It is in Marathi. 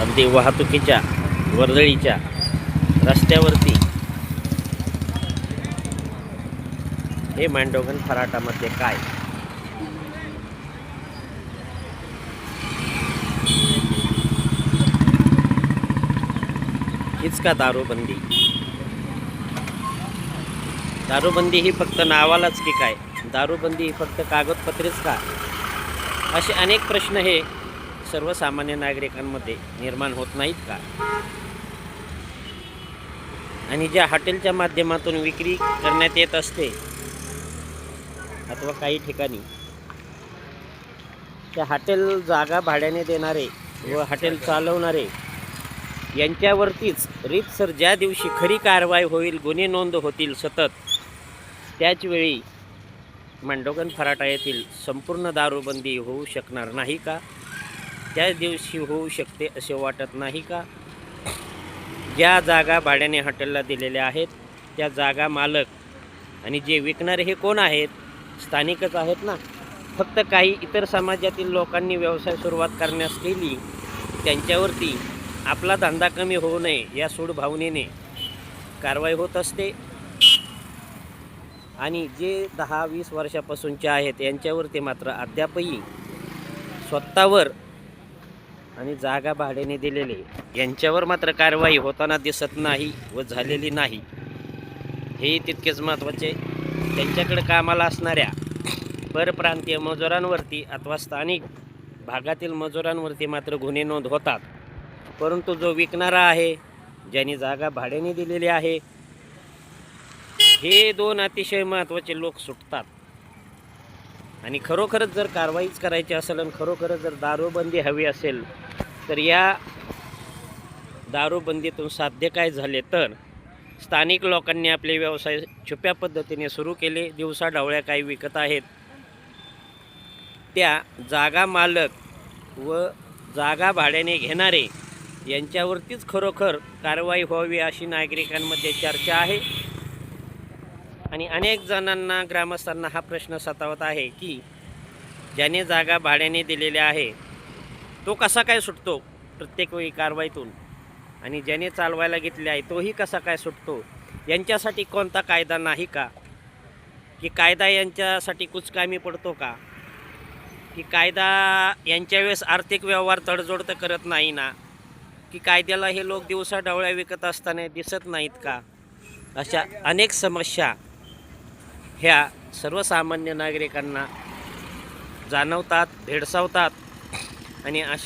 अगदी वाहतुकीच्या वर्दळीच्या रस्त्यावरती हे मांडोगण फराटामध्ये काय हीच का दारूबंदी? दारूबंदी ही फक्त नावालाच की काय? दारूबंदी ही फक्त कागदपत्रेच का? असे अनेक प्रश्न हे सर्वसामान्य नागरिकांमध्ये निर्माण होत नाहीत का? आणि ज्या हॉटेलच्या माध्यमातून विक्री करण्यात येत असते अथवा काही ठिकाणी त्या हॉटेल जागा भाड्याने देणारे व हॉटेल चालवणारे यांच्यावरतीच रीतसर ज्या दिवशी खरी कारवाई होईल, गुन्हे नोंद होतील सतत, त्याचवेळी मांडोगण फराटा येथील संपूर्ण दारूबंदी होऊ शकणार नाही का? त्याच दिवशी होऊ शकते असे वाटत नाही का? ज्या जागा भाड्याने हॉटेलला दिलेल्या आहेत त्या जागा मालक आणि जे विकणारे हे कोण आहेत? स्थानिकच आहेत ना. फक्त काही इतर समाजातील लोकांनी व्यवसाय सुरुवात करण्यास केली, त्यांच्यावरती आपला धंदा कमी होऊ नये या सूड भावनेने कारवाई होत असते. आणि जे 10-20 वर्षापासूनचे आहेत यांच्यावरती मात्र अद्यापही स्वतःवर आणि जागा भाड्याने दिलेले यांच्यावर मात्र कारवाई होताना दिसत नाही व झालेली नाही. हे तितकेच महत्त्वाचे. त्यांच्याकडे कामाला असणाऱ्या परप्रांतीय मजुरांवरती अथवा स्थानिक भागातील मजुरांवरती मात्र गुन्हे नोंद होतात. परंतु जो विकणारा आहे, ज्याने जागा भाड्याने दिलेली आहे, हे दोन अतिशय महत्त्वाचे लोक सुटतात. आणि खरोखरच जर कारवाईच करायची असेल आणि खरोखरच जर दारूबंदी हवी असेल तर या दारूबंदीतून साध्य काय झाले तर स्थानिक लोकांनी आपले व्यवसाय छुप्या पद्धतीने सुरू केले. दिवसाढवळ्या काही विकत आहेत त्या जागा मालक व जागा भाड्याने घेणारे यांच्यावरतीच खरोखर कारवाई व्हावी अशी नागरिकांमध्ये चर्चा आहे. आणि अनेक जणांना, ग्रामस्थांना हा प्रश्न सतावत आहे की ज्याने जागा भाड्याने दिलेल्या आहे तो कसा काय सुटतो प्रत्येक वेळी कारवाईतून, आणि ज्याने चालवायला घेतले आहे तोही कसा काय सुटतो? यांच्यासाठी कोणता कायदा नाही का? की कायदा यांच्यासाठी कुचकामी पडतो का? की कायदा यांच्या वेळेस आर्थिक व्यवहार तडजोड तर करत नाही ना? की कायद्याला हे लोक दिवसाढवळ्या विकत असताना दिसत नाहीत का? अशा अनेक समस्या ह्या सर्वसामान्य नागरिकांना जाणवतात, भेडसावतात. आणि अशा